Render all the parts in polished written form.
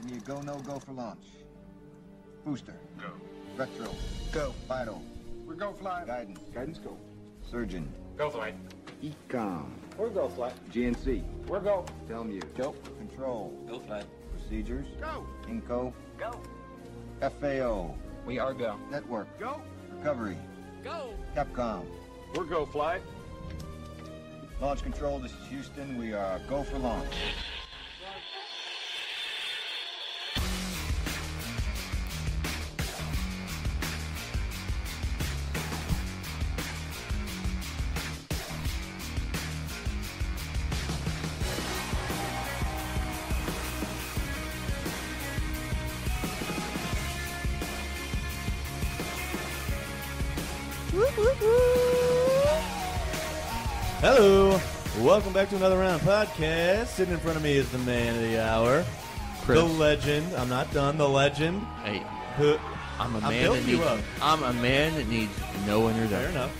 Give me a go, no go for launch. Booster. Go. Retro. Go. Vital. We're go flight. Guidance. Guidance go. Surgeon. Go flight. Ecom. We're go flight. GNC. We're go. Telmu. Go. Control. Go flight. Procedures. Go. Inco. Go. FAO. We are go. Network. Go. Recovery. Go. Capcom. We're go flight. Launch control, this is Houston. We are go for launch. Hello, welcome back to another round podcast. Sitting in front of me is the man of the hour, Chris. the legend. I'm not done. The legend. Hey, Who- I'm a I'm man building that you needs. up. I'm a man that needs no Fair introduction. enough.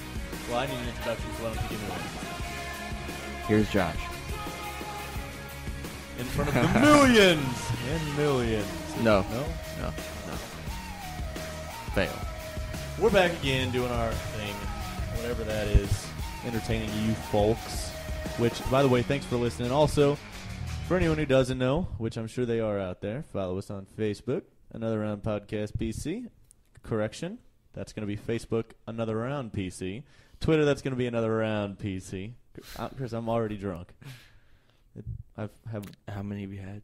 Well, I need an introduction, so why don't you give me one? Here's Josh. In front of the millions and millions. No, No. no. Fail. We're back again doing our thing, whatever that is, entertaining you folks. Which, by the way, thanks for listening. Also, for anyone who doesn't know, which I'm sure they are out there, follow us on Facebook, Another Round Podcast PC. Correction, that's going to be Facebook, Another Round PC. Twitter, that's going to be Another Round PC. Chris, I'm already drunk. How many have you had?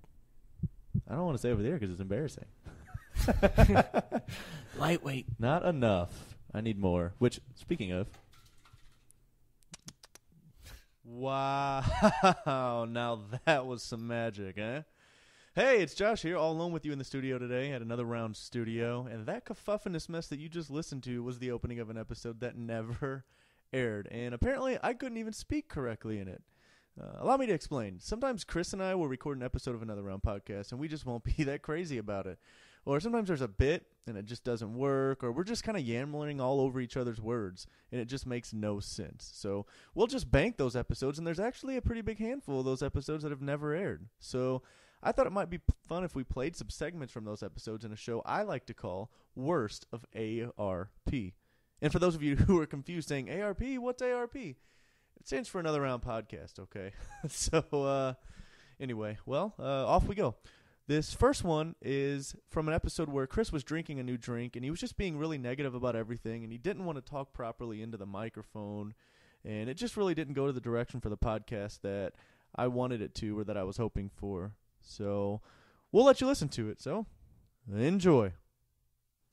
I don't want to say over there because it's embarrassing. Lightweight. Not enough. I need more. Which, speaking of, wow, now that was some magic, eh? Hey, it's Josh here, all alone with you in the studio today at Another Round Studio, and that cacophonous mess that you just listened to was the opening of an episode that never aired, and apparently I couldn't even speak correctly in it. Allow me to explain. Sometimes Chris and I will record an episode of Another Round Podcast, and we just won't be that crazy about it. Or sometimes there's a bit, and it just doesn't work, or we're just kind of yammering all over each other's words, and it just makes no sense. So we'll just bank those episodes, and there's actually a pretty big handful of those episodes that have never aired. So I thought it might be fun if we played some segments from those episodes in a show I like to call Worst of ARP. And for those of you who are confused saying, ARP, what's ARP? It stands for Another Round Podcast, okay? So anyway, well, off we go. This first one is from an episode where Chris was drinking a new drink, and he was just being really negative about everything, and he didn't want to talk properly into the microphone, and it just really didn't go to the direction for the podcast that I wanted it to or that I was hoping for. So we'll let you listen to it, so enjoy.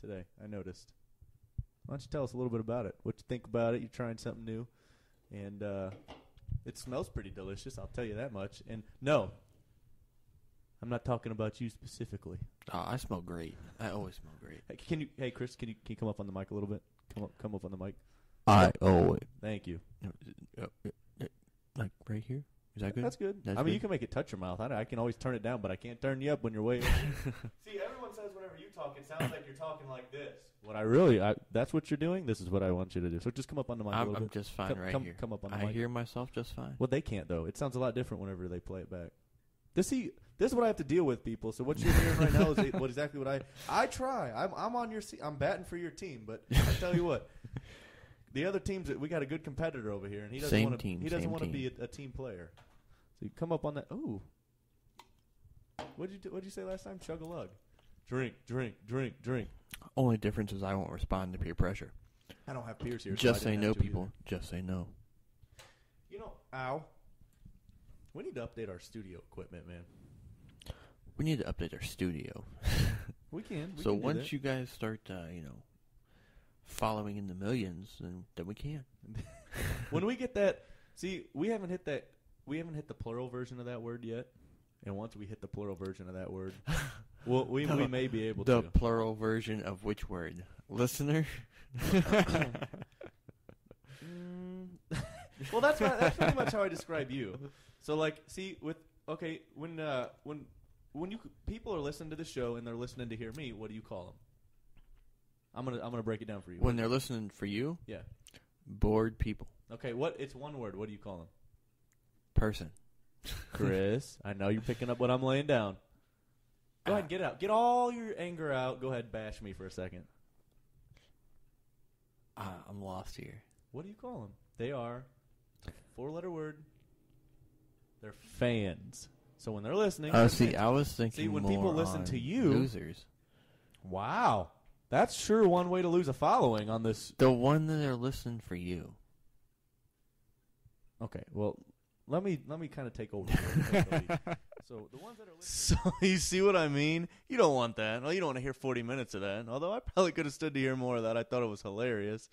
Today, I noticed. Why don't you tell us a little bit about it? What you think about it? You're trying something new, and it smells pretty delicious, I'll tell you that much. And no, I'm not talking about you specifically. Oh, I smell great. I always smell great. Hey, Chris, can you come up on the mic a little bit? Come up on the mic. I always. Thank you. Like right here? Is that good? That's good. That's I mean, good? you can make it touch your mouth. I can always turn it down, but I can't turn you up when you're way. See, everyone says whenever you talk, it sounds like you're talking like this. That's what you're doing? This is what I want you to do. So just come up on the mic a little I'm bit. just fine right here. Come up on the I mic. hear myself just fine. Well, they can't, though. It sounds a lot different whenever they play it back. This is what I have to deal with, people. So what you're hearing right now is exactly what I try. I'm on your I'm batting for your team, but I tell you what, the other teams, we got a good competitor over here, and he doesn't want to be a team player. So you come up on that. Ooh, what'd you say last time? Chug a lug, drink. Only difference is I won't respond to peer pressure. I don't have peers here. Just so I say didn't no, have to people. either. Just say no. You know, ow. We need to update our studio equipment, man. We need to update our studio. We can. So once you guys start, following in the millions, then we can. When we get that, see, we haven't hit the plural version of that word yet. And once we hit the plural version of that word, we may be able the to. The plural version of which word? Listener? Well, that's pretty much how I describe you. So, like, see, when people are listening to the show and they're listening to hear me, what do you call them? I'm gonna break it down for you. When they're listening for you? Yeah. Bored people. Okay, it's one word. What do you call them? Person. Chris, I know you're picking up what I'm laying down. Go ahead and get it out. Get all your anger out. Go ahead and bash me for a second. I'm lost here. What do you call them? They are, four-letter word, they're fans. So when they're listening... Oh, see, I was thinking See, when more people listen on to you... losers. Wow. That's sure one way to lose a following on this. The one that are listening for you. Okay, well, let me kind of take over here. So the ones that are listening... So you see what I mean? You don't want that. Well, you don't want to hear 40 minutes of that. Although I probably could have stood to hear more of that. I thought it was hilarious.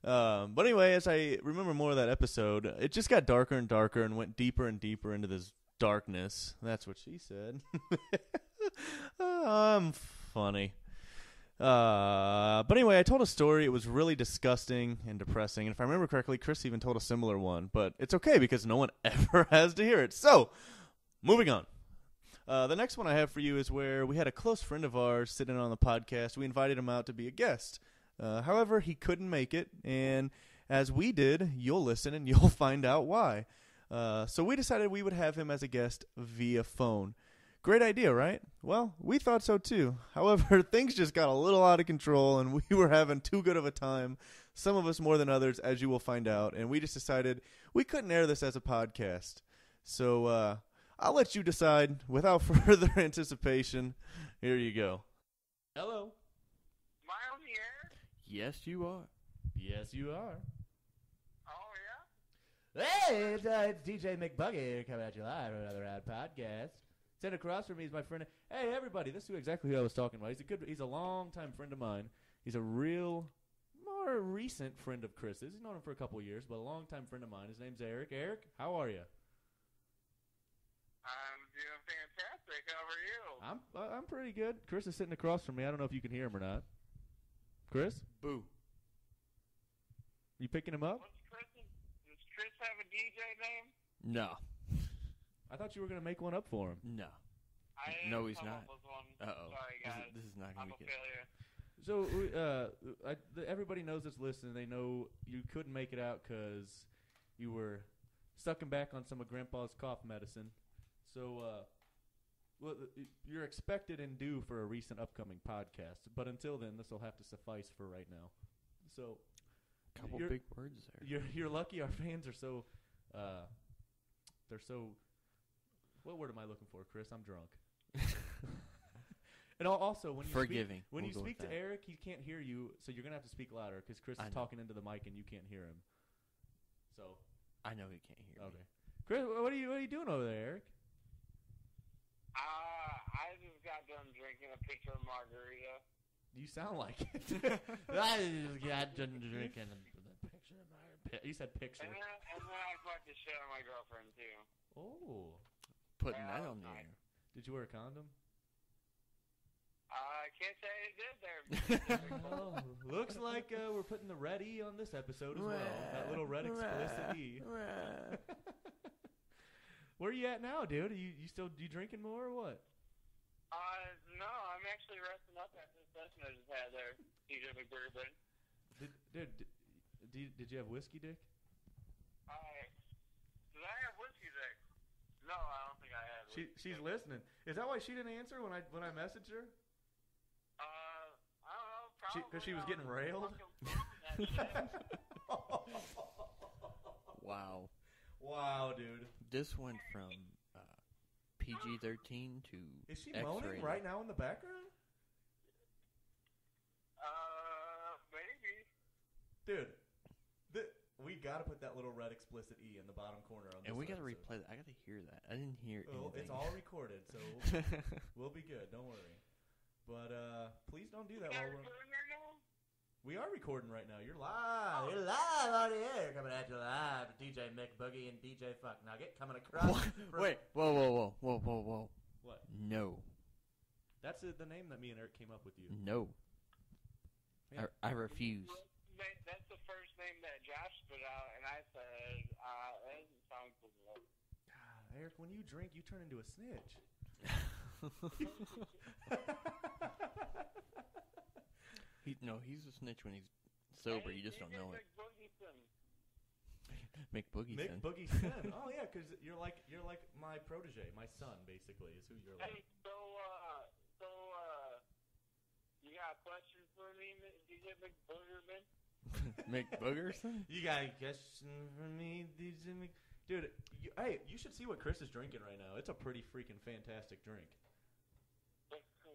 But anyway, as I remember more of that episode, it just got darker and darker and went deeper and deeper into this darkness. That's what she said. I'm funny. But anyway, I told a story. It was really disgusting and depressing. And if I remember correctly, Chris even told a similar one. But it's okay because no one ever has to hear it. So, moving on. The next one I have for you is where we had a close friend of ours sitting on the podcast. We invited him out to be a guest. However, he couldn't make it, and as we did, you'll listen and you'll find out why. So we decided we would have him as a guest via phone. Great idea, right? Well, we thought so too. However, things just got a little out of control, and we were having too good of a time, some of us more than others, as you will find out, and we just decided we couldn't air this as a podcast. So I'll let you decide. Without further anticipation, here you go. Hello. Am I on the air? Yes, you are. Yes, you are. Oh, yeah? Hey, it's DJ McBuggy here coming at you live on another Rad Podcast. Sitting across from me is my friend. Hey, everybody, this is exactly who I was talking about. He's a long-time friend of mine. He's a real, more recent friend of Chris's. He's known him for a couple of years, but a long-time friend of mine. His name's Eric. Eric, how are you? I'm doing fantastic. How are you? I'm pretty good. Chris is sitting across from me. I don't know if you can hear him or not. Chris? Boo. You picking him up? Does Chris have a DJ name? No. I thought you were going to make one up for him. No. I No, didn't he's come not. up with one. Uh-oh. Sorry, guys. This is not I'm going a to be good. failure. So everybody knows that's listening. They know you couldn't make it out because you were sucking back on some of Grandpa's cough medicine. So well, you're expected and due for a recent upcoming podcast. But until then, this will have to suffice for right now. So Couple big words there. you're lucky. Our fans are so they're so. What word am I looking for, Chris? I'm drunk. And also, when you Forgiving. When We'll you go speak with to that. Eric, he can't hear you, so you're gonna have to speak louder because Chris is talking into the mic and you can't hear him. So I know he can't hear okay, me. Chris, what are you doing over there, Eric? I just got done drinking a picture of margarita. You sound like it. I just got done drinking the picture of my. You said picture. And then I fucked the shit on my girlfriend, too. Oh, Putting that on the air. did you wear a condom? I can't say I did there. Oh, looks like we're putting the red E on this episode as well. That little red explicit E. Where are you at now, dude? Are you drinking more or what? No, I'm actually resting up after the session I just had there. DJ McBourbon. Did you have whiskey, Dick? Did I have whiskey there? No, I don't think I had whiskey. She's listening. Is that why she didn't answer when I messaged her? I don't know. Probably. Because she was getting railed? Wow. Wow, dude. This went from PG-13 to Is she X-rated. moaning right now in the background? Maybe. Dude, we gotta put that little red explicit E in the bottom corner on this And we gotta episode. replay that. I gotta hear that. I didn't hear Well, anything. it's all recorded, so we'll be good. Don't worry. But please don't do that while we're. We are recording right now. You're live. You're live on the air, coming at you live. DJ McBoogie and DJ Fuck Nugget coming across. Wait. Whoa. What? No. That's the name that me and Eric came up with you. No. Yeah. I refuse. That's the first name that Josh put out, and I said, that doesn't sound cool. God, Eric, when you drink, you turn into a snitch. He's a snitch when he's sober. You just don't know it. Mick Boogie Mick Son. Boogie Son. Oh yeah, because you're like my protege, my son basically is who you're like. Hey, so got a question for me, DJ McBoogerman? McBoogerson? You got a question for me, DJ Mc... Dude, hey, you should see what Chris is drinking right now. It's a pretty freaking fantastic drink.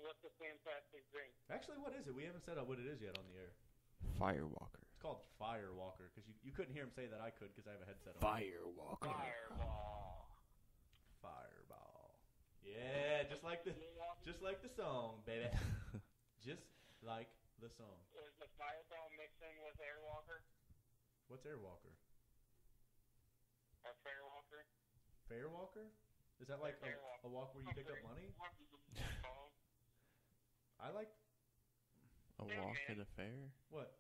What's a fantastic drink? Actually, what is it? We haven't said what it is yet on the air. Firewalker. It's called Firewalker, because you couldn't hear him say that. I could, because I have a headset on. Firewalker. Fireball. Yeah, just like the song, baby. Just like the song. Is the Fireball mixing with Airwalker? What's Airwalker? Or Fairwalker? Fairwalker? Is that like a walk where you pick up money? I like... A walk at a fair? What?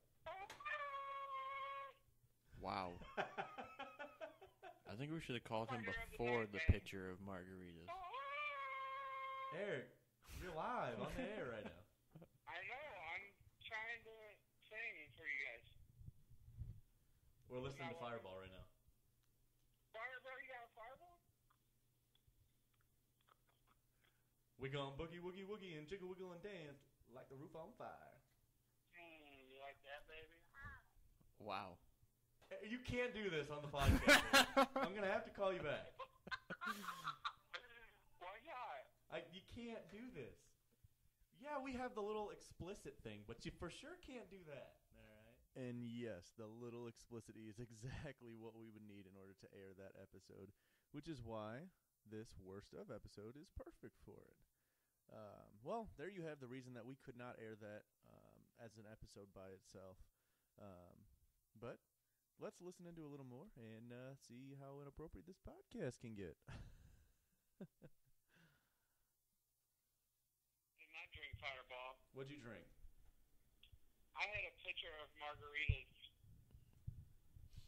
Wow. I think we should have called him before the picture of margaritas. Eric, you're live on the air right now. I know. I'm trying to sing for you guys. We're listening to Fireball right now. Fireball? You got a Fireball? We gon' boogie woogie woogie and jiggle wiggle and dance like the roof on fire. You like that, baby? Wow. Hey, you can't do this on the podcast. I'm gonna have to call you back. Why not? You can't do this. Yeah, we have the little explicit thing, but you for sure can't do that. All right. And yes, the little explicity is exactly what we would need in order to air that episode, which is why this worst of episode is perfect for it. Well, there you have the reason that we could not air that as an episode by itself. But let's listen into a little more and see how inappropriate this podcast can get. Did not drink Fireball. What'd you drink? I had a pitcher of margaritas.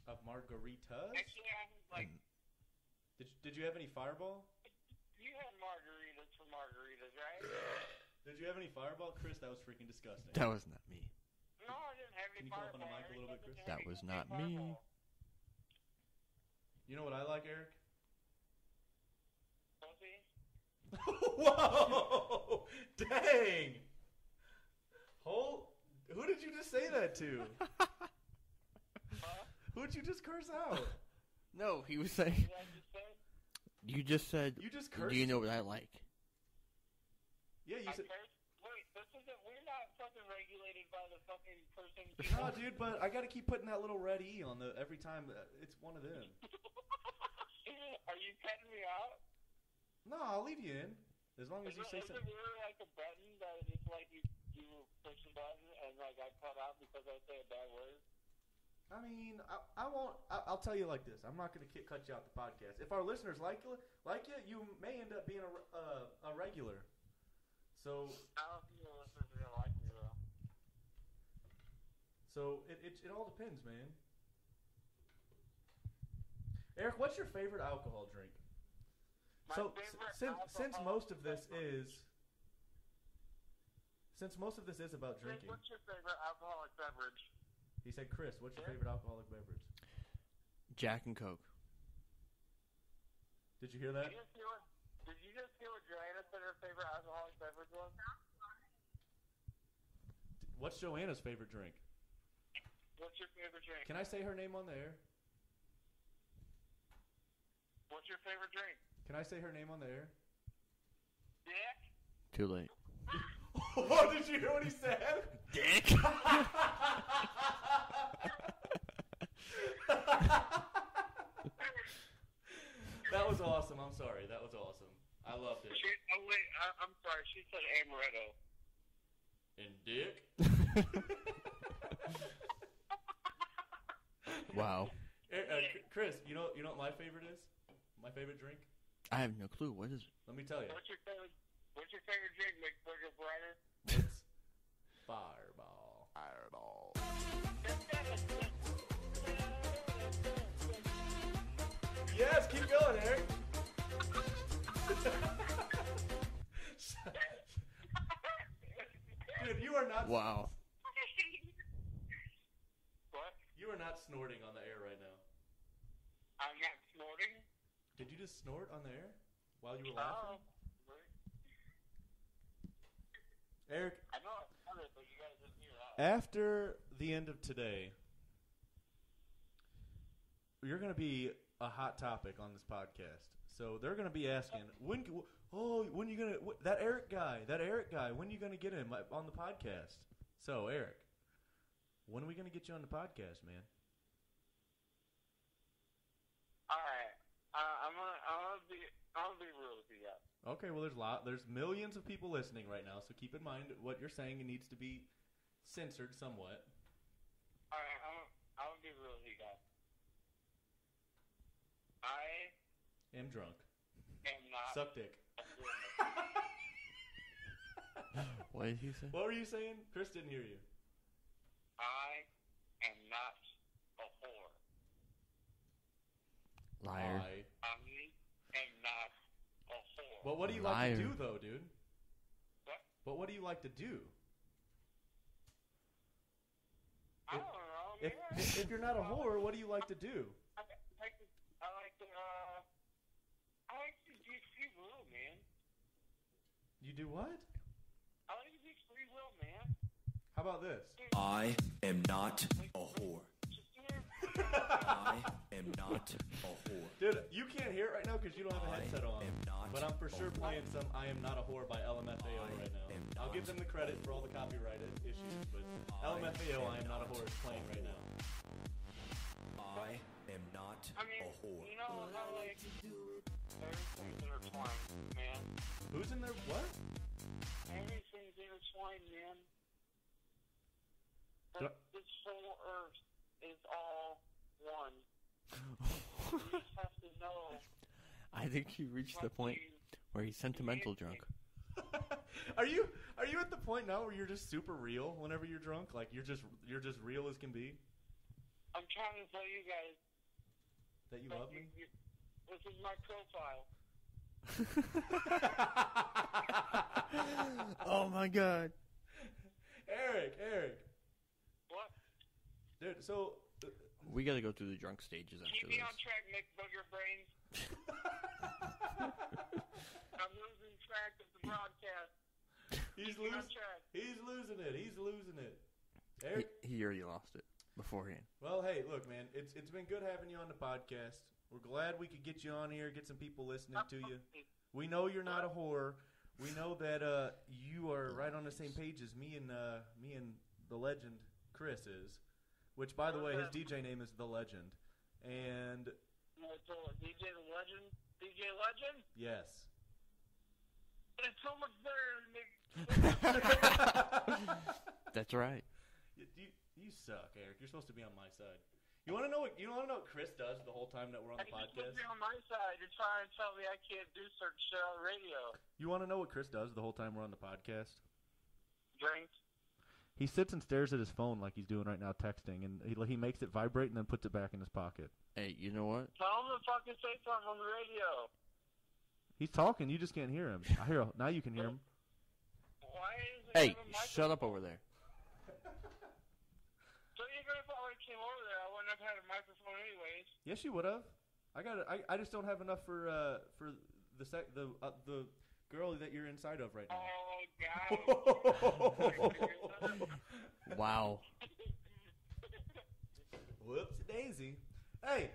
Of margaritas? Actually, I was like... Did you have any Fireball? You had margaritas for margaritas, right? Did you have any Fireball? Chris, that was freaking disgusting. That was not me. No, I didn't have any Can you come up Fireball. on the mic a little bit, Chris? That was not me. You know what I like, Eric? Pussy? Whoa! Dang! Who did you just say that to? Huh? Who'd you just curse out? No, he was saying... Did I just say? You just said... You just cursed? Do you know what I like? Yeah, you I said... cursed? Wait, this isn't... We're not fucking regulated by the fucking person... No, dude, but I gotta keep putting that little red E on the... Every time it's one of them. Are you cutting me out? No, I'll leave you in. As long as you say Is it something. really like a button that it's like you push a button and like I cut out because I say a bad word? I mean, I won't. I'll tell you like this. I'm not going to cut you out the podcast. If our listeners like you, you may end up being a regular. So. I don't think your listeners are gonna like me though. So it all depends, man. Eric, what's your favorite alcohol drink? My So favorite since alcohol most of this is about drinking, What's your favorite alcoholic beverage? he said, Chris, what's your favorite alcoholic beverage? Jack and Coke. Did you hear that? Did you just hear what Joanna said her favorite alcoholic beverage was? What's Joanna's favorite drink? What's your favorite drink? Can I say her name on the air? What's your favorite drink? Can I say her name on the air? Dick? Too late. Oh, did you hear what he said? Dick! That was awesome. I'm sorry. That was awesome. I loved it. I'm sorry. She said amaretto. And Dick? Wow. Chris, you know what my favorite is? My favorite drink? I have no clue. What is it? Let me tell you. What's your favorite drink, McBurger Brighter? It's Fireball. Yes, keep going, Eric. Dude, you are not. Wow. What? You are not snorting on the air right now. I'm not snorting? Did you just snort on the air while you were laughing? Oh. Eric, I know I snorted, but you After the end of today, you're going to be a hot topic on this podcast. So they're going to be asking, when you going to, that Eric guy, when you going to get him on the podcast? So, Eric, when are we going to get you on the podcast, man? All right. I'm gonna be real with you guys. Okay, well, there's millions of people listening right now, so keep in mind what you're saying needs to be censored somewhat. All right, I'm gonna be real with you guys. I am drunk. Am not. Suck dick. What did he say? What were you saying? Chris didn't hear you. I am not a whore. Liar. I am not a whore. But what do you Liar. like to do, though, dude? What? But what do you like to do? I don't know. If you're not a whore, what do you like to do? I like to be free will, man. You do what? I like to be free will, man. How about this? I am not a whore. I am not a whore. Dude, you can't hear it right now because you don't have a headset on. am not But I'm for sure a playing some I Am Not a Whore by LMFAO right now. I'll give them the credit for all the copyright issues, but LMFAO I Am Not a Whore is playing right now. I am not I mean, a whore. you know how, like, everything's intertwined, man. Who's in there? What? Everything's intertwined, man. Do- This whole earth is all one. You just have to know. I think he reached the point where he's sentimental drunk. Are you at the point now where you're just super real whenever you're drunk? Like you're just real as can be? I'm trying to tell you guys That you that love me? this is my profile. Oh my god. Eric. What? Dude, so We gotta go through the drunk stages after Keep me this. on track, Nick Booger Brains. I'm losing track of the broadcast. he's Keep me on losing track. He's losing it. Eric? He already lost it beforehand. Well, hey, look, man, it's been good having you on the podcast. We're glad we could get you on here, get some people listening to you. We know you're not a whore. We know that you are right on the same page as me and the legend Chris is, which, by the way, his DJ name is The Legend. And DJ the Legend? DJ Legend? yes. It's so much better than Nick. That's right. You suck, Eric. You're supposed to be on my side. You want to know what Chris does the whole time that we're on the You're supposed podcast? to be on my side. You're trying to tell me I can't do certain shit on the radio. You want to know what Chris does the whole time we're on the podcast? Drink. He sits and stares at his phone like he's doing right now, texting, and he makes it vibrate and then puts it back in his pocket. Hey, you know what? Tell him to fucking say something on the radio. He's talking. You just can't hear him. Now you can hear him. Why is it Hey, have a microphone? shut up over there. So even if I would have came over there, I wouldn't have had a microphone anyways. Yes, you would have. I just don't have enough for the girl that you're inside of right now. Oh, God. Wow. Whoops, daisy. Hey,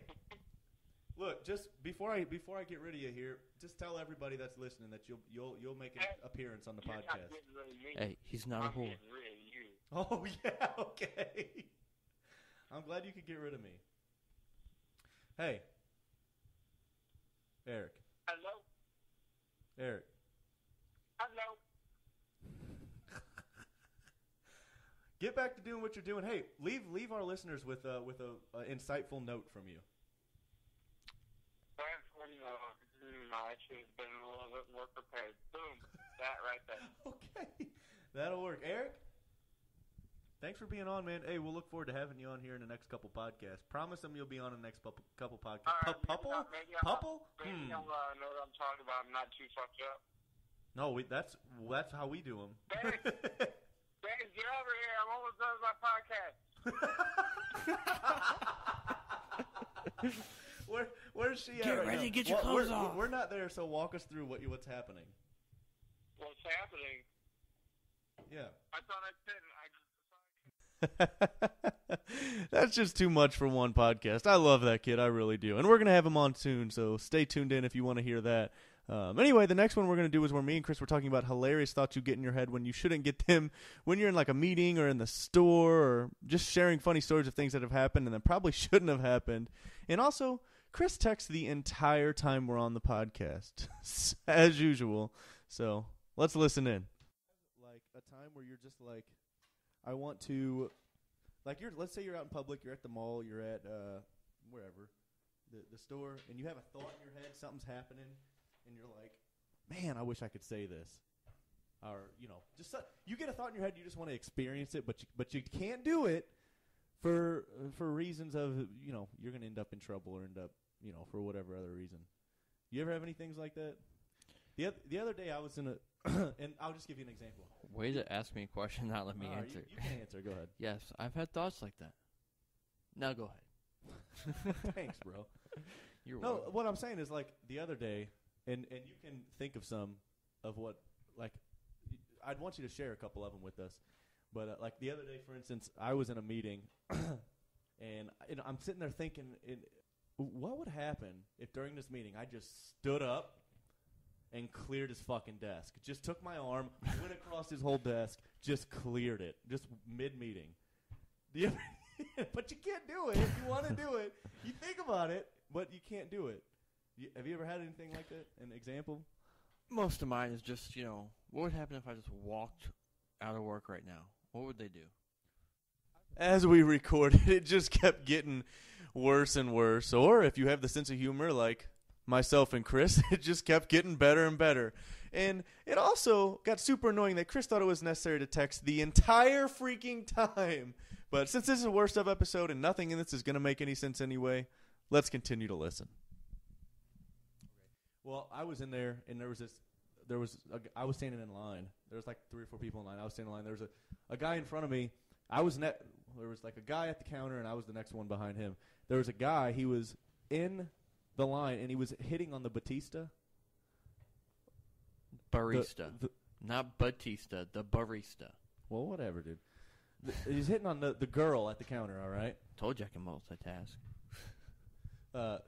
look, just before I get rid of you here, just tell everybody that's listening that you'll make an appearance on the You're not podcast. getting rid of me. Hey, he's not a I'm whore. getting rid of you. Oh yeah, okay. I'm glad you could get rid of me. Hey, Eric. Hello? Eric. Hello? Get back to doing what you're doing. Hey, leave our listeners with a insightful note from you. I should have been a little bit more prepared. Boom. That right there. Okay, that'll work. Eric, thanks for being on, man. Hey, we'll look forward to having you on here in the next couple podcasts. Promise them you'll be on the next couple podcasts. All right, Puple? maybe Puple? Maybe I'll know what I'm talking about. I'm not too fucked up. No, that's how we do them. Dave, get over here. I'm almost done with my podcast. Where's she at? Get right ready, now? get your clothes off. We're not there, so walk us through what's happening. What's happening? Yeah. I thought I said That's just too much for one podcast. I love that kid. I really do. And we're going to have him on soon, so stay tuned in if you want to hear that. Anyway, the next one we're going to do is where me and Chris were talking about hilarious thoughts you get in your head when you shouldn't get them when you're in like a meeting or in the store or just sharing funny stories of things that have happened and that probably shouldn't have happened. And also, Chris texts the entire time we're on the podcast, as usual. So let's listen in. Like a time where you're just like, I want to, like let's say you're out in public, you're at the mall, you're at wherever, the store, and you have a thought in your head, something's happening, and you're like, man, I wish I could say this. Or, just you get a thought in your head, you just want to experience it, but you can't do it for reasons of, you're going to end up in trouble or end up, for whatever other reason. You ever have any things like that? The other day I was in a, and I'll just give you an example. Way to ask me a question, not let me answer. You can answer. Go ahead. Yes, I've had thoughts like that. Now go ahead. Thanks, bro. You're No, welcome. what I'm saying is like the other day, and you can think of some of what, like, I'd want you to share a couple of them with us. But like the other day, for instance, I was in a meeting, and I'm sitting there thinking, what would happen if during this meeting I just stood up and cleared his fucking desk? Just took my arm, went across his whole desk, just cleared it, just mid-meeting. But you can't do it. If you want to do it, you think about it, but you can't do it. Have you ever had anything like that? An example? Most of mine is just, what would happen if I just walked out of work right now? What would they do? As we recorded, it just kept getting worse and worse. Or if you have the sense of humor like myself and Chris, it just kept getting better and better. And it also got super annoying that Chris thought it was necessary to text the entire freaking time. But since this is a worst of episode and nothing in this is going to make any sense anyway, let's continue to listen. Well, I was in there, and I was standing in line. There was like 3 or 4 people in line. I was standing in line. There was a guy in front of me. There was like a guy at the counter, and I was the next one behind him. There was a guy. He was in the line, and he was hitting on the Batista. Barista. Not Batista, the barista. Well, whatever, dude. He's hitting on the girl at the counter, all right? Told you I can multitask.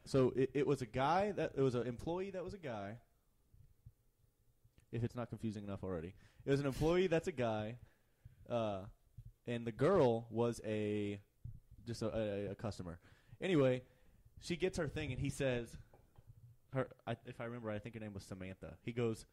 So it was a guy it was an employee that was a guy. If it's not confusing enough already, it was an employee that's a guy, and the girl was just a customer. Anyway, she gets her thing, and he says, if I remember right, I think her name was Samantha. He goes,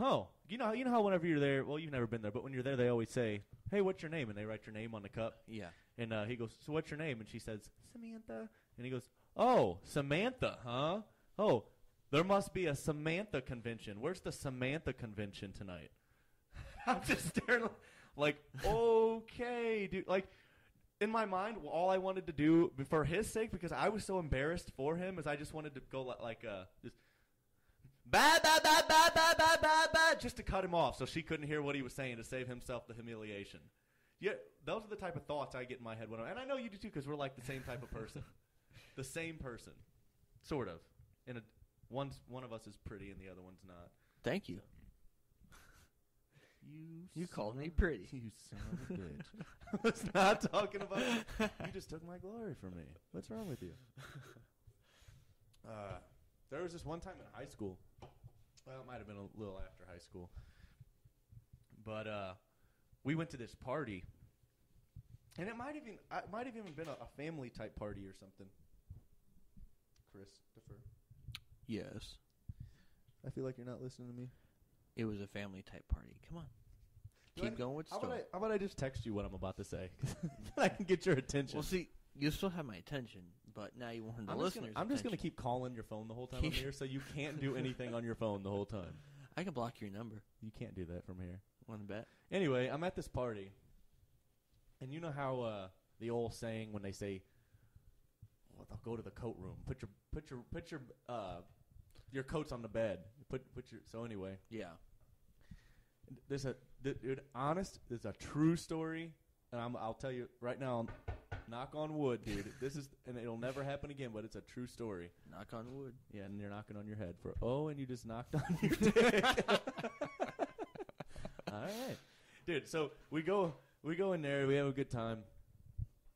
"Oh, you know how whenever you're there, well, you've never been there, but when you're there, they always say, 'Hey, what's your name?' and they write your name on the cup." Yeah. And he goes, "So what's your name?" And she says, "Samantha." And he goes, "Oh, Samantha, huh? Oh, there must be a Samantha convention. Where's the Samantha convention tonight?" I'm just staring like, okay, dude. Like, in my mind, all I wanted to do for his sake, because I was so embarrassed for him, is I just wanted to go like just ba ba ba ba ba ba ba ba, just to cut him off so she couldn't hear what he was saying to save himself the humiliation. Yeah, those are the type of thoughts I get in my head and I know you do too, because we're like the same type of person. The same person, sort of. And one of us is pretty and the other one's not. Thank you. You called me pretty. You son of a bitch. I was not talking about you. You just took my glory from me. What's wrong with you? There was this one time in high school. Well, it might have been a little after high school. But we went to this party. And it might have even been a family type party or something. Christopher. Yes. I feel like you're not listening to me. It was a family type party. Come on. Keep going with the story. How about I just text you what I'm about to say? I can get your attention. Well, see, you still have my attention, but now you want the listeners' I'm just going to attention. keep calling your phone the whole time I'm here, so you can't do anything on your phone the whole time. I can block your number. You can't do that from here. Want to bet? Anyway, I'm at this party, and you know how the old saying when they say, "Well, they'll go to the coat room. Put your coats on the bed. So anyway, Yeah. Dude, honest, it's a true story, and I'll tell you right now, knock on wood, dude. And it'll never happen again, but it's a true story. Knock on wood. Yeah, and you're knocking on your head and you just knocked on your dick. All right, dude. So we go We go in there. We have a good time.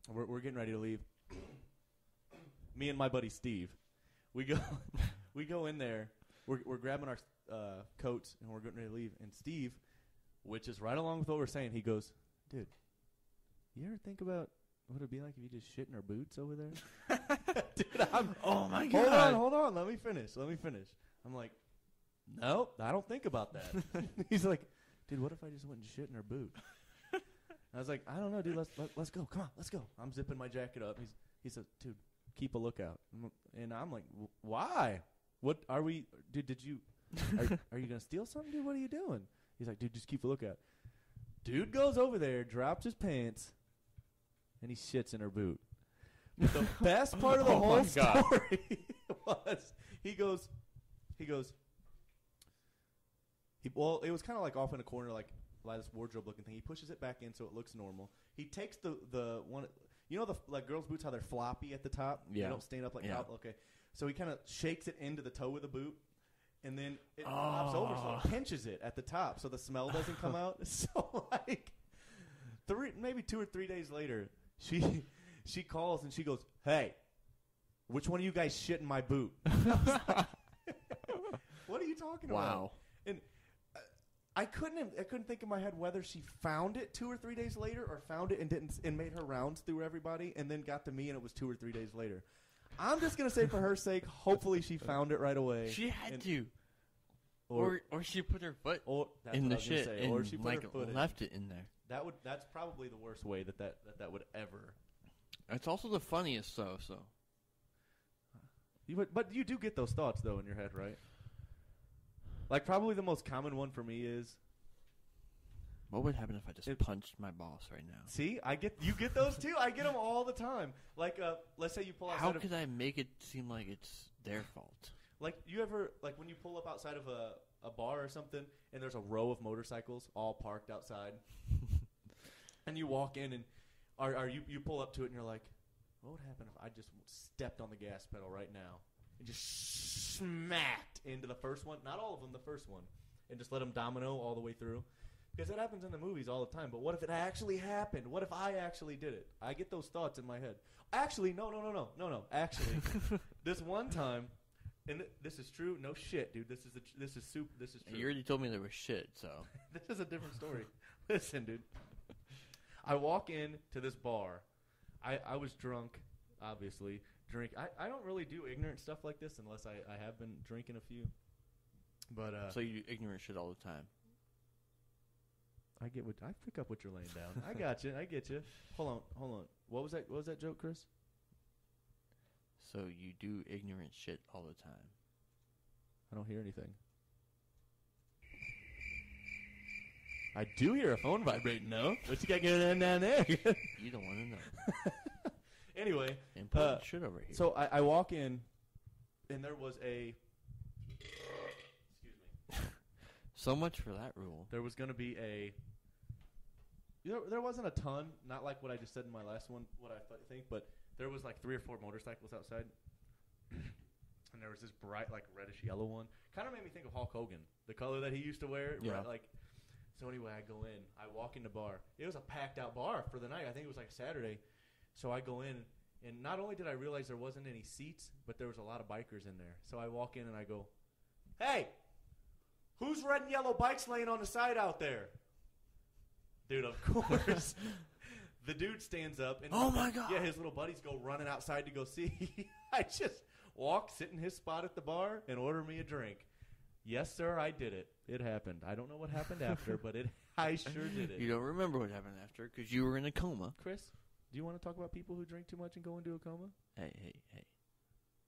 We're getting ready to leave. Me and my buddy Steve. We go in there. We're grabbing our coats and we're getting ready to leave. And Steve, which is right along with what we're saying, he goes, "Dude, you ever think about what it'd be like if you just shit in our boots over there?" Dude, Oh my god! Hold on. Let me finish. I'm like, "Nope, I don't think about that." He's like, "Dude, what if I just went and shit in her boot?" I was like, "I don't know, dude. Let's go. Come on, let's go." I'm zipping my jacket up. He said, "Dude, keep a lookout." And I'm like, "Why? What are we? Dude, did you? Are you gonna steal something, dude? What are you doing?" He's like, "Dude, just keep a lookout." Dude goes over there, drops his pants, and he shits in her boot. But the best part of the whole story was well, it was kind of like off in a corner, like by this wardrobe looking thing. He pushes it back in so it looks normal. He takes the one, you know, the like girls' boots, how they're floppy at the top. Yeah. They don't stand up like top. Okay, so he kind of shakes it into the toe of the boot, and then it flops over, so it pinches it at the top, so the smell doesn't come out. So like maybe 2 or 3 days later, she calls and she goes, "Hey, which one of you guys shit in my boot?" What are you talking about? Wow. And I couldn't think in my head whether she found it 2 or 3 days later or found it and made her rounds through everybody and then got to me and it was 2 or 3 days later. I'm just gonna say for her sake, hopefully she found it right away. She had to. Or she put her foot in the shit and or she put her foot left it in there. That's probably the worst way that would ever. It's also the funniest though. So. But you do get those thoughts though in your head, right? Like probably the most common one for me is, what would happen if I just punched my boss right now? See, you get those too. I get them all the time. Like, let's say you pull outside. How could I make it seem like it's their fault? Like, you ever when you pull up outside of a bar or something, and there's a row of motorcycles all parked outside, and you walk in and you pull up to it and you're like, what would happen if I just stepped on the gas pedal right now and just smacked into the first one? Not all of them, the first one, and just let them domino all the way through. Because that happens in the movies all the time. But what if it actually happened? What if I actually did it? I get those thoughts in my head. Actually, no. Actually, this one time, and this is true. No shit, dude. This is true. You already told me there was shit, so. This is a different story. Listen, dude. I walk in to this bar. I was drunk, obviously. I don't really do ignorant stuff like this unless I have been drinking a few. But so you do ignorant shit all the time. I pick up what you're laying down. I got you. I get you. Hold on. What was that joke, Chris? So you do ignorant shit all the time. I don't hear anything. I do hear a phone vibrating, though. What you got going on down there? You don't want to know. Anyway. Important shit over here. So I walk in, and there was a... Excuse me. So much for that rule. There was going to be a... There wasn't a ton, not like what I just said in my last one, what I think, but there was like 3 or 4 motorcycles outside. And there was this bright, like, reddish yellow one. Kind of made me think of Hulk Hogan, the color that he used to wear. Yeah. Right, like... So anyway, I go in. I walk in the bar. It was a packed-out bar for the night. I think it was like Saturday. So I go in, and not only did I realize there wasn't any seats, but there was a lot of bikers in there. So I walk in, and I go, "Hey, whose red and yellow bikes laying on the side out there?" Dude, of course. The dude stands up. And oh, my God. Yeah, his little buddies go running outside to go see. I just walk, sit in his spot at the bar, and order me a drink. Yes, sir, I did it. It happened. I don't know what happened after, but I sure did it. You don't remember what happened after because you were in a coma. Chris, do you want to talk about people who drink too much and go into a coma? Hey.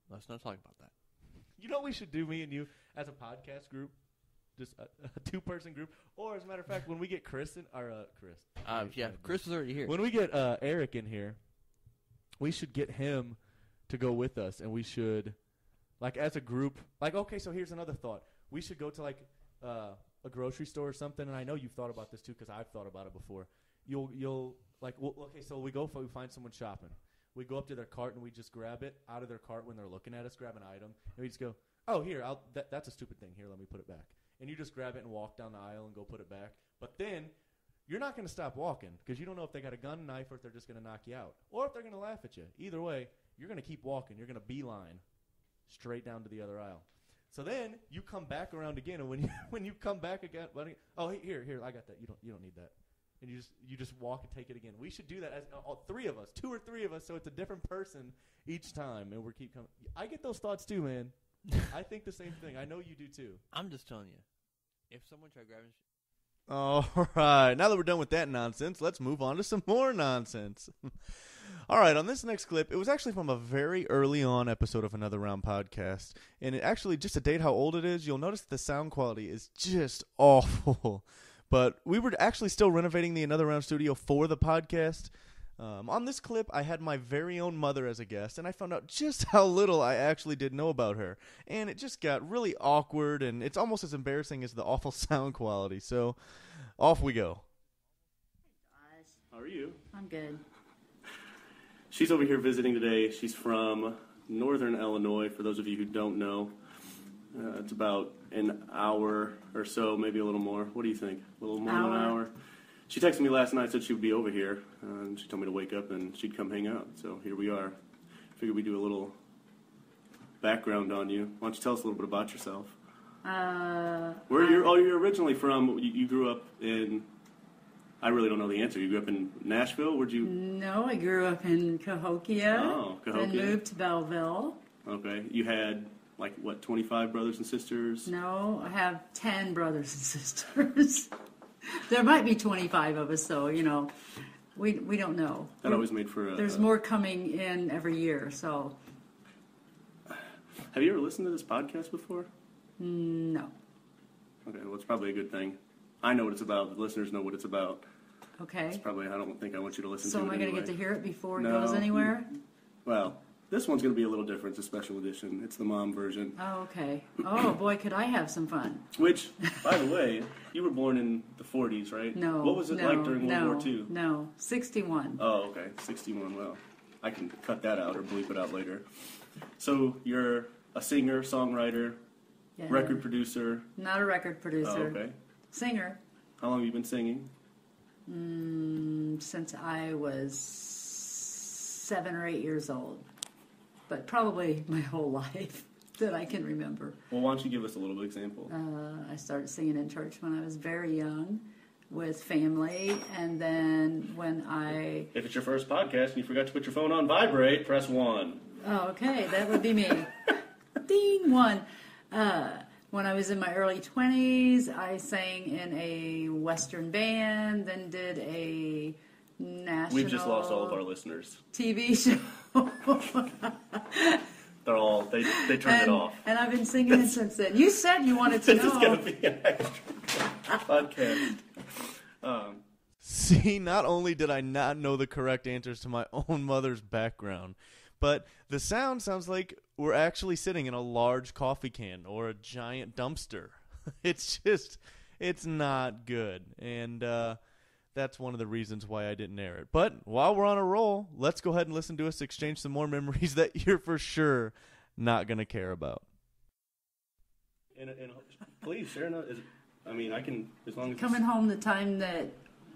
Let's not talk about that. You know what we should do, me and you, as a podcast group? Just a 2-person group. Or, as a matter of fact, when we get Chris in... Chris is already here. When we get Eric in here, we should get him to go with us, and we should, like, as a group... Like, okay, so here's another thought. We should go to, like, a grocery store or something, and I know you've thought about this, too, because I've thought about it before. You'll like, okay, so we find someone shopping. We go up to their cart, and we just grab it out of their cart when they're looking at us, grab an item, and we just go, oh, here, that's a stupid thing. Here, let me put it back. And you just grab it and walk down the aisle and go put it back. But then you're not going to stop walking because you don't know if they got a gun, knife, or if they're just going to knock you out. Or if they're going to laugh at you. Either way, you're going to keep walking. You're going to beeline straight down to the other aisle. So then you come back around again, and when you come back again, here, I got that. You don't need that. And you just walk and take it again. We should do that as all three of us, 2 or 3 of us, so it's a different person each time, and we keep coming. I get those thoughts too, man. I think the same thing. I know you do too. I'm just telling you, if someone tried grabbing. All right. Now that we're done with that nonsense, let's move on to some more nonsense. All right. On this next clip, it was actually from a very early on episode of Another Round podcast. And it actually, just to date how old it is, you'll notice the sound quality is just awful. But we were actually still renovating the Another Round studio for the podcast. On this clip, I had my very own mother as a guest, and I found out just how little I actually did know about her. And it just got really awkward, and it's almost as embarrassing as the awful sound quality. So, off we go. Hey guys, How are you? I'm good. She's over here visiting today. She's from northern Illinois, for those of you who don't know. It's about an hour or so, maybe a little more. What do you think? A little more than an hour? She texted me last night, said she would be over here, and she told me to wake up and she'd come hang out. So here we are. Figured we'd do a little background on you. Why don't you tell us a little bit about yourself? You're originally from, you grew up in, I really don't know the answer. You grew up in Nashville? Where'd you? No, I grew up in Cahokia. Oh, Cahokia. Then moved to Belleville. Okay. You had, 25 brothers and sisters? No, I have 10 brothers and sisters. There might be 25 of us, so, we don't know. That always made for a... There's more coming in every year, so... Have you ever listened to this podcast before? No. Okay, well, it's probably a good thing. I know what it's about. The listeners know what it's about. Okay. It's probably, I don't think I want you to listen So to it am I going to get to anyway. hear it before it No. goes anywhere? Well, this one's going to be a little different. It's a special edition. It's the mom version. Oh, okay. Oh, boy, could I have some fun. Which, by the way, you were born in the 40s, right? No. What was it like during World War II? No, 61. Oh, okay. 61. Well, I can cut that out or bleep it out later. So you're a singer, songwriter, Yeah. record producer. Not a record producer. Oh, okay. Singer. How long have you been singing? Since I was 7 or 8 years old. But probably my whole life that I can remember. Well, why don't you give us a little example? I started singing in church when I was very young with family, and then when I... If it's your first podcast and you forgot to put your phone on vibrate, press 1. Oh, okay, that would be me. Ding, 1. When I was in my early 20s, I sang in a Western band, then did a national... We've just lost all of our listeners. TV show. They're all, they turned it off. And I've been singing since then. You said you wanted to This know. is going to be an extra podcast. See, not only did I not know the correct answers to my own mother's background, but the sounds like we're actually sitting in a large coffee can or a giant dumpster. It's not good. And that's one of the reasons why I didn't air it. But while we're on a roll, let's go ahead and listen to us exchange some more memories that you're for sure not going to care about. And please share. I can, as long as Coming home the time that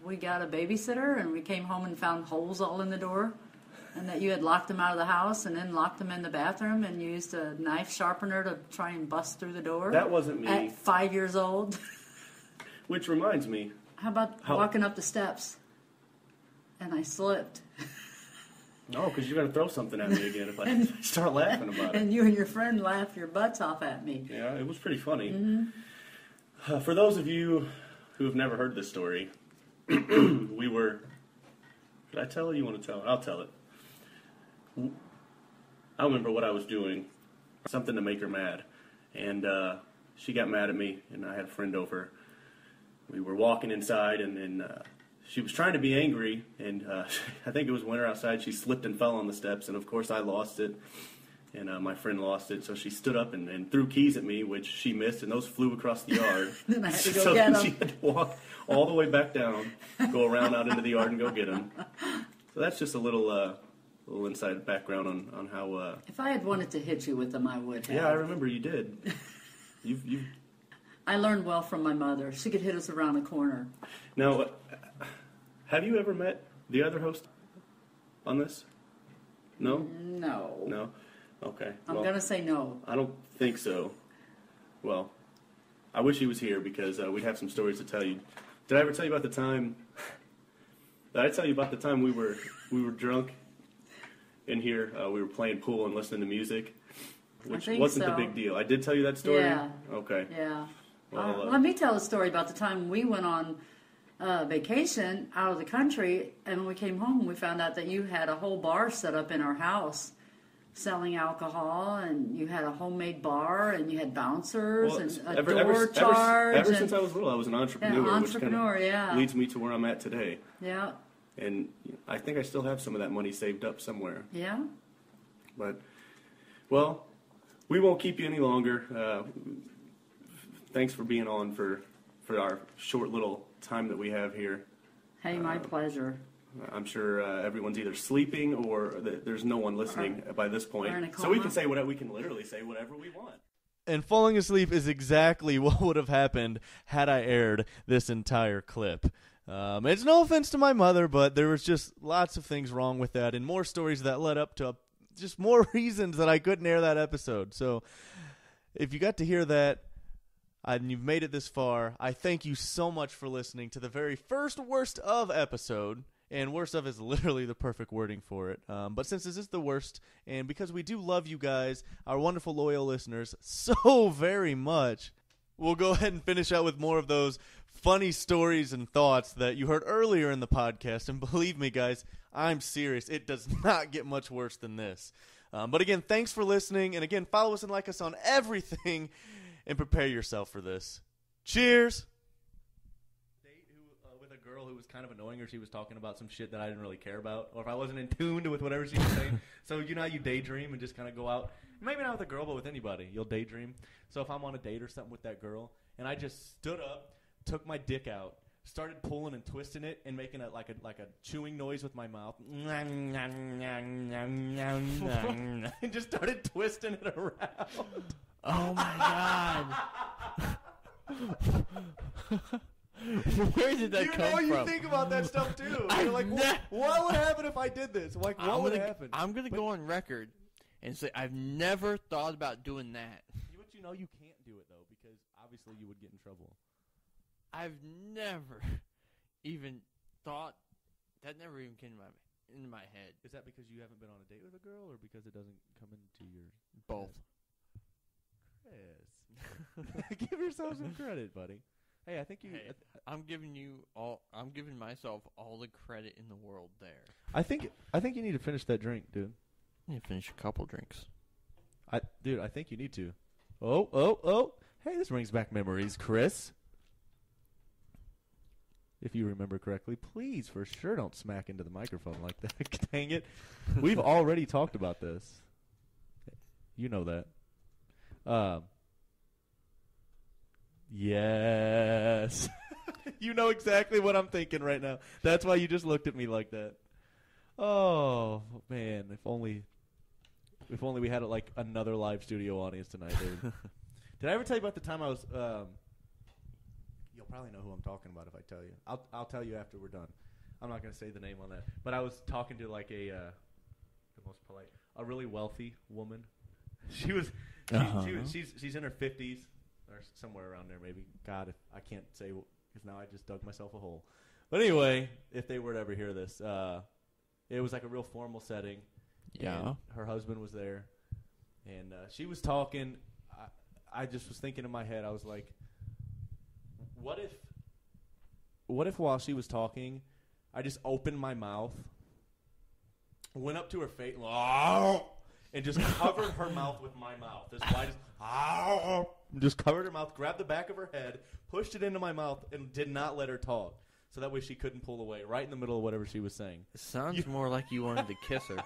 we got a babysitter and we came home and found holes all in the door, and that you had locked them out of the house and then locked them in the bathroom and used a knife sharpener to try and bust through the door. That wasn't me. At 5 years old. Which reminds me. How about walking up the steps and I slipped? No, because you're going to throw something at me again if I start laughing about it. And you and your friend laughed your butts off at me. Yeah, it was pretty funny. Mm-hmm. For those of you who have never heard this story, we were... Should I tell it? You want to tell it? I'll tell it. I remember what I was doing. Something to make her mad. And she got mad at me, and I had a friend over. We were walking inside, and she was trying to be angry, and I think it was winter outside. She slipped and fell on the steps, and of course I lost it, and my friend lost it. So she stood up and threw keys at me, which she missed, and those flew across the yard. Then I had to go so get then them. she had to walk all the way back down, go around out into the yard and go get them. So that's just a little inside background on how... If I had wanted to hit you with them, I would have. Yeah, I remember you did. You I learned well from my mother. She could hit us around the corner. Now, Have you ever met the other host on this? No? No. No? Okay. I'm going to say no. I don't think so. Well, I wish he was here because we'd have some stories to tell you. Did I ever tell you about the time... Did I tell you about the time we were drunk in here? We were playing pool and listening to music, which wasn't the big deal. I did tell you that story? Yeah. Okay. Yeah. Well, let me tell a story about the time we went on vacation out of the country, and when we came home, we found out that you had a whole bar set up in our house selling alcohol, and you had a homemade bar, and you had bouncers, and a door charge. Ever since I was little, I was an entrepreneur, which kind of leads me to where I'm at today. Yeah. And I think I still have some of that money saved up somewhere. Yeah. But, well, we won't keep you any longer. Thanks for being on for our short little time that we have here. Hey, my pleasure. I'm sure everyone's either sleeping or there's no one listening by this point. So we can literally say whatever we want. And falling asleep is exactly what would have happened had I aired this entire clip. It's no offense to my mother, but there was just lots of things wrong with that and more stories that led up to just more reasons that I couldn't air that episode. So if you got to hear that and you've made it this far, I thank you so much for listening to the very first worst of episode. And worst of is literally the perfect wording for it. But since this is the worst, and because we do love you guys, our wonderful loyal listeners, so very much, we'll go ahead and finish out with more of those funny stories and thoughts that you heard earlier in the podcast. And believe me, guys, I'm serious. It does not get much worse than this. But again, thanks for listening. And again, follow us and like us on everything. And prepare yourself for this. Cheers! With a girl who was kind of annoying her. She was talking about some shit that I didn't really care about. Or if I wasn't in tune with whatever she was saying. So you know how you daydream and just kind of go out. Maybe not with a girl, but with anybody. You'll daydream. So if I'm on a date or something with that girl, and I just stood up, took my dick out, started pulling and twisting it, and making a like a chewing noise with my mouth, and just started twisting it around. Oh my god! Where did that come from? You think about that stuff too. You're like, what would happen if I did this? Like, what would happen? I'm gonna go on record and say I've never thought about doing that. But you know you can't do it though because obviously you would get in trouble. I've never even thought that. Never even came into my head. Is that because you haven't been on a date with a girl, or because it doesn't come into your both? Chris, give yourself some credit, buddy. Hey, I think you. Hey, I'm giving myself all the credit in the world there. I think you need to finish that drink, dude. I need to finish a couple drinks. I think you need to. Oh. Hey, this brings back memories, Chris. If you remember correctly, please, for sure, don't smack into the microphone like that. Dang it. We've already talked about this. You know that. Yes. You know exactly what I'm thinking right now. That's why you just looked at me like that. Oh, man. If only we had like another live studio audience tonight, dude. Did I ever tell you about the time I was you'll probably know who I'm talking about if I tell you. I'll tell you after we're done. I'm not going to say the name on that. But I was talking to like the most polite, a really wealthy woman. She's in her 50s or somewhere around there maybe. God, if I can't say because now I just dug myself a hole. But anyway, if they were to ever hear this, it was like a real formal setting. Yeah. Her husband was there, and she was talking. I just was thinking in my head, I was like, what if while she was talking, I just opened my mouth, went up to her face, and just covered her mouth with my mouth as wide as, just covered her mouth, grabbed the back of her head, pushed it into my mouth, and did not let her talk. So that way she couldn't pull away, right in the middle of whatever she was saying. It sounds more like you wanted to kiss her.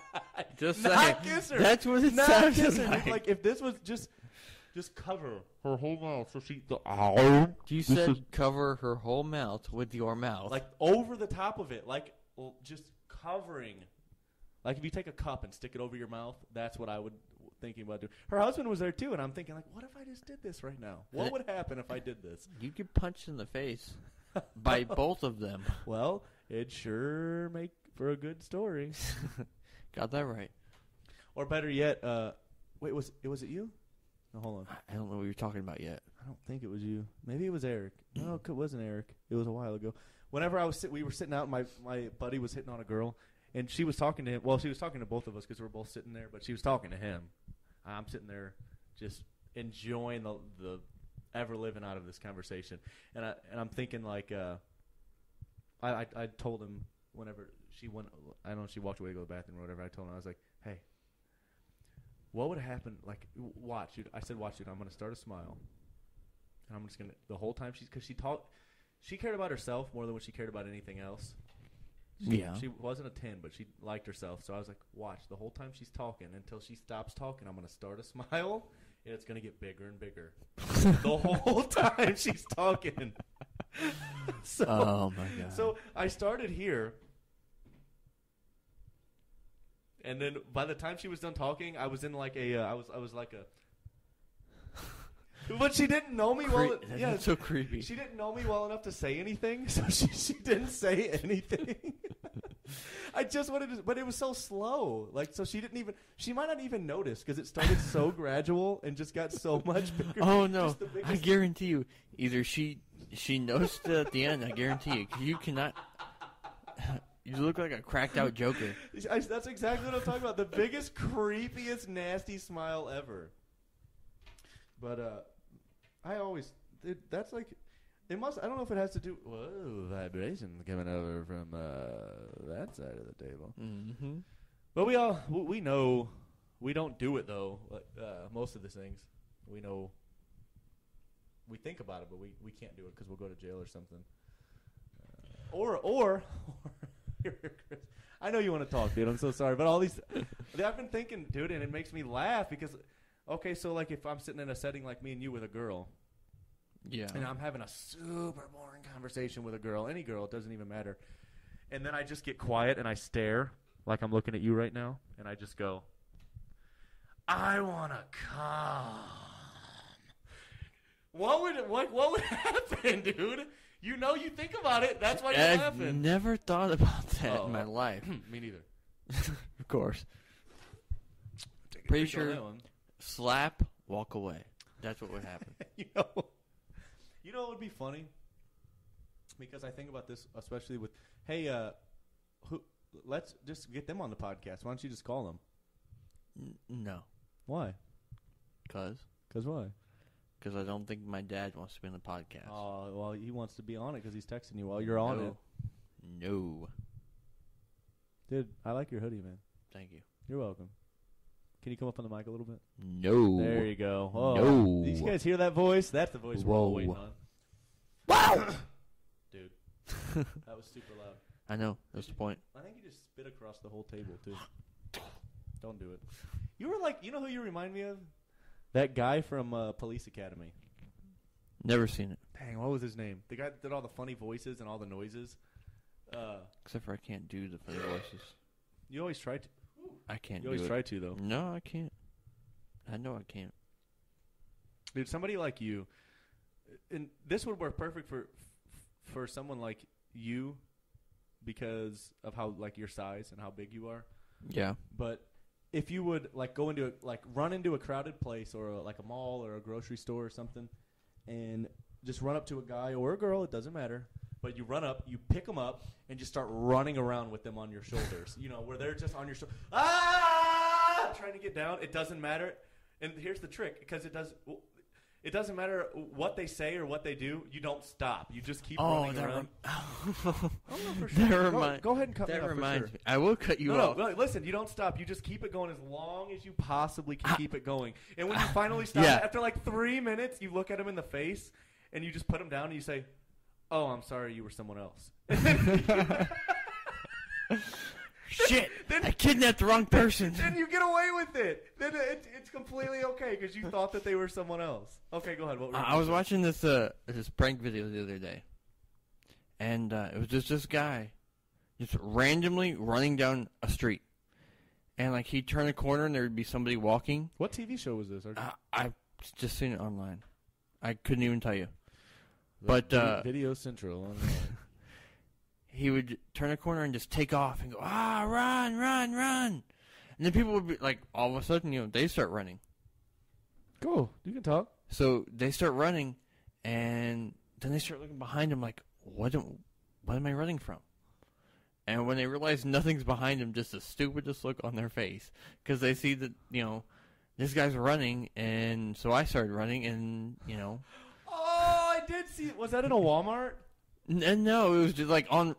Just not saying. Kiss her. That's what it not sounds kiss her. like. Like if this was just cover her whole mouth, so she. You said cover her whole mouth with your mouth, like over the top of it, like just covering. Like if you take a cup and stick it over your mouth, that's what I would thinking about doing. Her husband was there too, and I'm thinking like, what if I just did this right now? What would happen if I did this? You get punched in the face. by both of them. Well, it sure make for a good story. Got that right. Or better yet, wait, was it you? No, hold on. I don't know what you're talking about yet. I don't think it was you. Maybe it was Eric. No, it wasn't Eric. It was a while ago. Whenever we were sitting out, and my buddy was hitting on a girl, and she was talking to him. Well, she was talking to both of us because we were both sitting there, but she was talking to him. I'm sitting there just enjoying the ever living out of this conversation, and I'm thinking like, I told him whenever she went, I don't know, she walked away to go to the bathroom or whatever. I told him, I was like, hey, what would happen? Like, watch, dude. I said, watch, dude. I'm gonna start a smile, and I'm just gonna the whole time because she cared about herself more than what she cared about anything else. She wasn't a 10, but she liked herself. So I was like, watch, the whole time she's talking until she stops talking, I'm gonna start a smile, and it's gonna get bigger and bigger the whole time she's talking. So, oh my god! So I started here. And then by the time she was done talking, I was in like I was like a. But she didn't know me well. Yeah, that's so creepy. She didn't know me well enough to say anything, so she didn't say anything. I just wanted to, but it was so slow. Like, so she might not even notice because it started so gradual and just got so much bigger. Oh no! I guarantee you, either she noticed it at the end. I guarantee you, 'cause you cannot. You look like a cracked out Joker. That's exactly what I'm talking about. The biggest, creepiest, nasty smile ever. But I always, that's like, it must. I don't know if it has to do. Whoa, vibration coming over from that side of the table. Mm-hmm. But we know we don't do it though. Most of the things we know. We think about it, but we can't do it because we'll go to jail or something. Or I know you want to talk, dude. I'm so sorry, but all these, I've been thinking, dude, and it makes me laugh because, okay, so like if I'm sitting in a setting like me and you with a girl, yeah, and I'm having a super boring conversation with a girl, any girl, it doesn't even matter, and then I just get quiet and I stare like I'm looking at you right now, and I just go, I wanna come. What would happen, dude? You know, you think about it. That's why you're laughing. I've never thought about that in my life. Me neither. Of course. Pretty sure. Slap, walk away. That's what would happen. You know what would be funny? Because I think about this, especially with, hey, let's just get them on the podcast. Why don't you just call them? No. Why? Because why? Because I don't think my dad wants to be on the podcast. Oh, well, he wants to be on it because he's texting you while you're on it. No. Dude, I like your hoodie, man. Thank you. You're welcome. Can you come up on the mic a little bit? No. There you go. Oh, no. Did you guys hear that voice? That's the voice we're all waiting on. Wow! Dude, that was super loud. I know. That's the point. I think you just spit across the whole table, too. Don't do it. You were like, you know who you remind me of? That guy from Police Academy. Never seen it. Dang, what was his name? The guy that did all the funny voices and all the noises. Except for I can't do the funny voices. You always try to. I can't You do always it. try to, though. No, I can't. I know I can't. Dude, somebody like you, and this would work perfect for someone like you because of how, like, your size and how big you are. Yeah. But if you would like go into run into a crowded place or like a mall or a grocery store or something, and just run up to a guy or a girl, it doesn't matter. But you run up, you pick them up, and just start running around with them on your shoulders. You know, where they're just on your shoulder, trying to get down. It doesn't matter. And here's the trick, because it doesn't matter what they say or what they do. You don't stop. You just keep running around. Go ahead and cut me off. That reminds me. I will cut you off. No, listen, you don't stop. You just keep it going as long as you possibly can keep it going. And when you finally stop, after like 3 minutes, you look at him in the face, and you just put him down, and you say, oh, I'm sorry, you were someone else. Shit, I kidnapped the wrong person. Then you get away with it. Then it's completely okay because you thought that they were someone else. Okay, go ahead. What were you I was watching this prank video the other day, and it was just this guy just randomly running down a street. And like he'd turn a corner and there'd be somebody walking. What TV show was this? I've just seen it online. I couldn't even tell you. But Video Central. he would turn a corner and just take off and go, run, run, run. And then people would be like, all of a sudden, they start running. Cool. You can talk. So they start running, and then they start looking behind them like, what am I running from? And when they realize nothing's behind them, just the stupidest look on their face. Because they see that, this guy's running, and so I started running, and, Oh, I did see it. Was that in a Walmart? No, it was just like on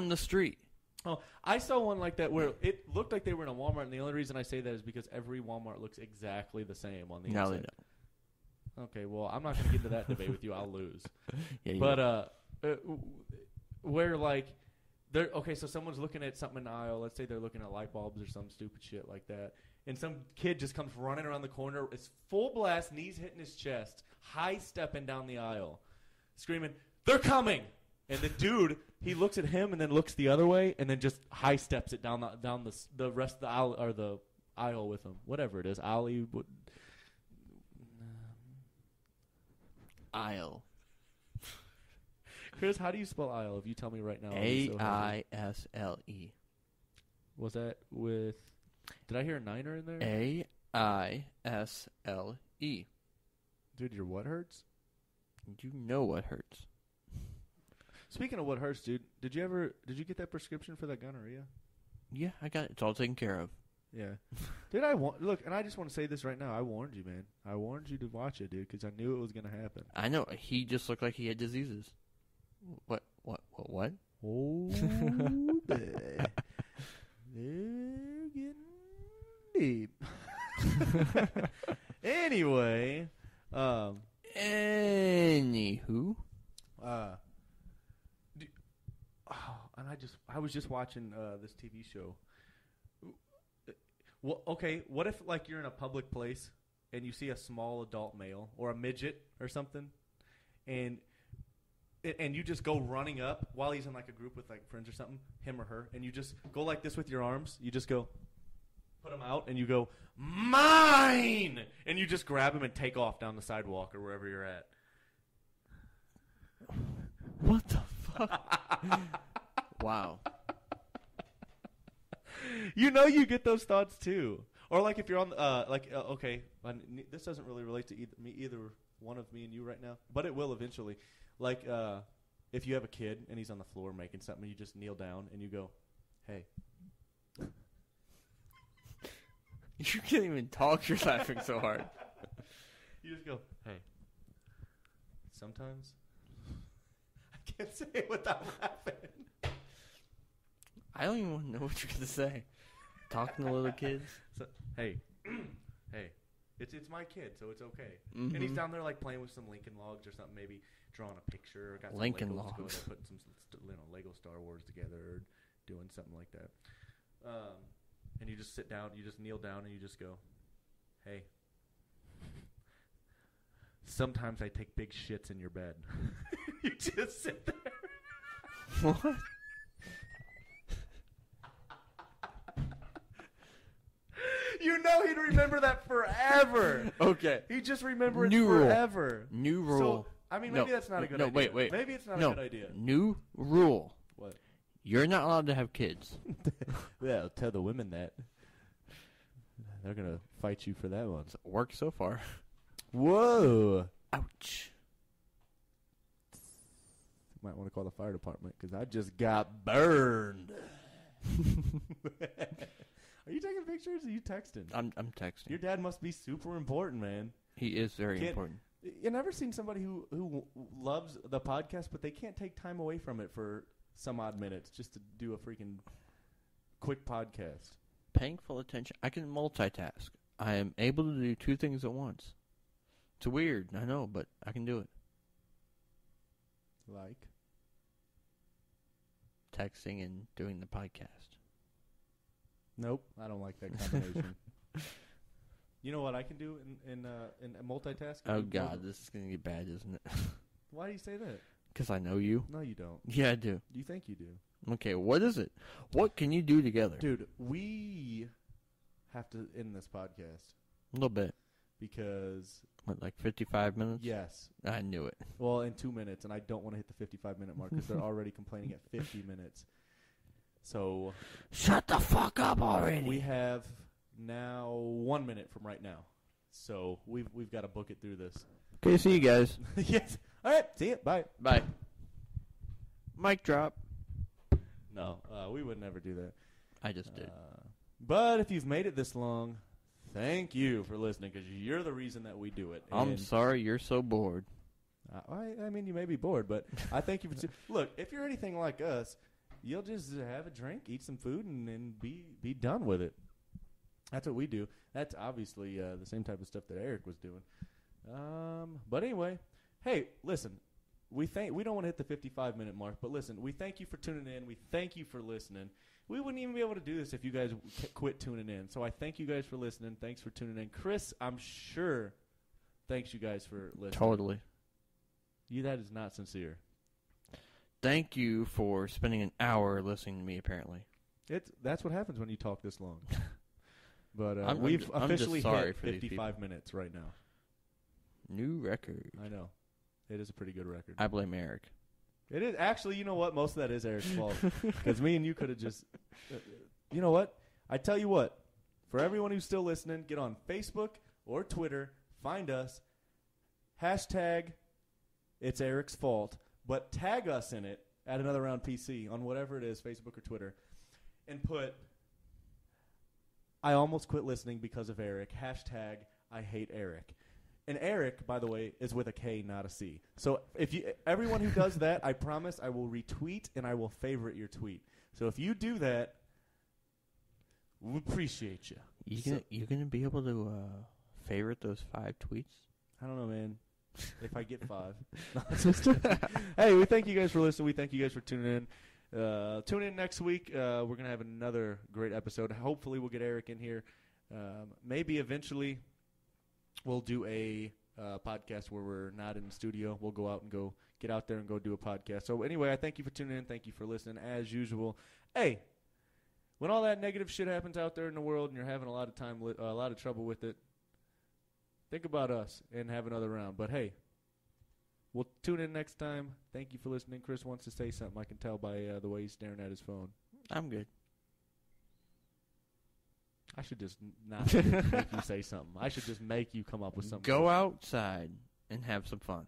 the street. Oh, I saw one like that where it looked like they were in a Walmart, and the only reason I say that is because every Walmart looks exactly the same on the No, inside. they don't. Okay, well, I'm not going to get into that debate with you. I'll lose. Yeah, you But where like so someone's looking at something in the aisle. Let's say they're looking at light bulbs or some stupid shit like that, and some kid just comes running around the corner. It's full blast, knees hitting his chest, high stepping down the aisle, screaming, "They're coming!" And the dude, he looks at him and then looks the other way, and then just high steps it down the rest of the aisle or the aisle with him, whatever it is, alley. Aisle. Chris, how do you spell aisle? If you tell me right now, Aisle. Was that with? Did I hear a niner in there? Aisle. Dude, your what hurts? You know what hurts. Speaking of what hurts, dude, did you get that prescription for that gonorrhea? Yeah, I got it. It's all taken care of. Yeah. Dude, look, and I just want to say this right now. I warned you, man. I warned you to watch it, dude, because I knew it was going to happen. I know. He just looked like he had diseases. What? Oh, they're getting deep. Anyway. Anywho. And I was just watching this TV show. Well, okay, what if like you're in a public place and you see a small adult male or a midget or something, and you just go running up while he's in like a group with like friends or something, him or her, and you just go like this with your arms. You just go, put him out, and you go, mine, and you just grab him and take off down the sidewalk or wherever you're at. What the fuck? Wow. You get those thoughts too. Or like if you're on okay, this doesn't really relate to either one of me and you right now, but it will eventually. Like if you have a kid and he's on the floor making something, you just kneel down and you go, "Hey." You can't even talk. You're laughing so hard. You just go, "Hey." Sometimes I can't say it without laughing. I don't even know what you're gonna say. Talking to little kids. So, hey, hey, it's my kid, so it's okay. Mm-hmm. And he's down there like playing with some Lincoln logs or something, maybe drawing a picture. Or got some Lincoln Legos logs. Putting some Lego Star Wars together, or doing something like that. And you just sit down, you just kneel down, and you just go, "Hey." Sometimes I take big shits in your bed. You just sit there. What? You know he'd remember that forever. Okay. He'd just remember it New forever. Rule. New rule. So, I mean, maybe that's not a good idea. No, wait. Maybe it's not a good idea. New rule. What? You're not allowed to have kids. Well, tell the women that. They're going to fight you for that one. It's worked so far. Whoa. Ouch. Might want to call the fire department because I just got burned. Are you taking pictures or are you texting? I'm texting. Your dad must be super important, man. He is very important. You never seen somebody who loves the podcast, but they can't take time away from it for some odd minutes just to do a freaking quick podcast. Paying full attention. I can multitask. I am able to do two things at once. It's weird, I know, but I can do it. Like? Texting and doing the podcast. Nope, I don't like that combination. You know what I can do in multitasking? Oh, God, this is going to get bad, isn't it? Why do you say that? Because I know you. No, you don't. Yeah, I do. You think you do. Okay, what is it? What can you do together? Dude, we have to end this podcast. A little bit. Because What, like 55 minutes? Yes. I knew it. Well, in 2 minutes, and I don't want to hit the 55-minute mark because they're already complaining at 50 minutes. So shut the fuck up already. We have now 1 minute from right now, so we've got to book it through this. Okay, see you guys. Yes. All right. See you. Bye. Bye. Mic drop. No, we would never do that. I just did. But if you've made it this long, thank you for listening because you're the reason that we do it. I'm And sorry you're so bored. I mean, you may be bored, but I thank you for look. If you're anything like us, you'll just have a drink, eat some food, and be done with it. That's what we do. That's obviously the same type of stuff that Eric was doing. But anyway, hey, listen. We don't want to hit the 55-minute mark, but listen, we thank you for tuning in. We thank you for listening. We wouldn't even be able to do this if you guys quit tuning in. So I thank you guys for listening. Thanks for tuning in. Chris, I'm sure, thanks you guys for listening. Totally. That is not sincere. Thank you for spending an hour listening to me, apparently. That's what happens when you talk this long. But I'm officially just sorry hit for these 55 people. minutes right now. New record. I know. It is a pretty good record. I blame Eric. It is. Actually, you know what? Most of that is Eric's fault. Because me and you could have just... you know what? I tell you what. For everyone who's still listening, get on Facebook or Twitter. Find us. Hashtag it's Eric's fault. But tag us in it at Another Round PC on whatever it is, Facebook or Twitter. And put, I almost quit listening because of Eric. Hashtag I hate Eric. And Eric, by the way, is with a K, not a C. So if everyone who does that, I promise I will retweet and I will favorite your tweet. So if you do that, we appreciate you. You gonna be able to favorite those 5 tweets? I don't know, man. If I get 5. Hey, we thank you guys for listening. We thank you guys for tuning in. Tune in next week. We're going to have another great episode. Hopefully we'll get Eric in here. Maybe eventually we'll do a podcast where we're not in the studio. We'll go out and go get out there and go do a podcast. So anyway, I thank you for tuning in. Thank you for listening as usual. Hey, when all that negative shit happens out there in the world and you're having a lot of trouble with it, think about us and have another round. But hey, we'll tune in next time. Thank you for listening. Chris wants to say something. I can tell by the way he's staring at his phone. I'm good. I should just not make you say something. I should just make you come up with something. Go outside and have some fun.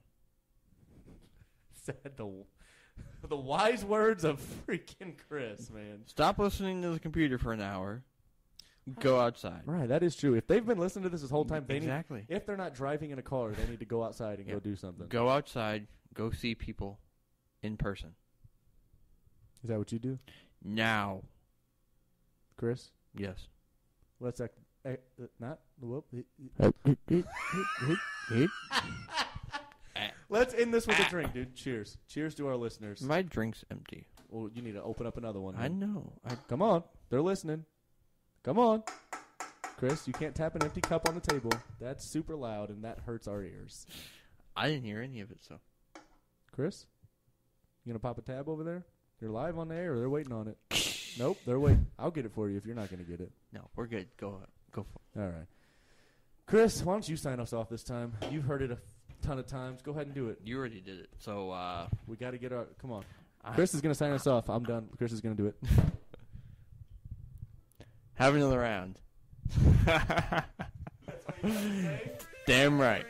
Said the wise words of freaking Chris, man. Stop listening to the computer for an hour. Go outside. Right, that is true. If they've been listening to this whole time, exactly. If they're not driving in a car, they need to go outside and go do something. Go outside. Go see people in person. Is that what you do? Now. Chris? Yes. Let's not. Whoop. Let's end this with a drink, dude. Cheers. Cheers to our listeners. My drink's empty. Well, you need to open up another one. I know. Come on. They're listening. Come on. Chris, you can't tap an empty cup on the table. That's super loud, and that hurts our ears. I didn't hear any of it, so. Chris? You going to pop a tab over there? You're live on the air, or they're waiting on it. Nope, they're waiting. I'll get it for you if you're not going to get it. No, we're good. Go for it. All right. Chris, why don't you sign us off this time? You've heard it a ton of times. Go ahead and do it. You already did it, so. We got to get our. Come on. Chris is going to sign us off. I'm done. Chris is going to do it. Have another round. That's what you say. Damn right.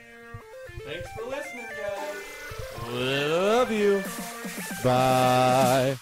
Thanks for listening, guys. Love you. Bye.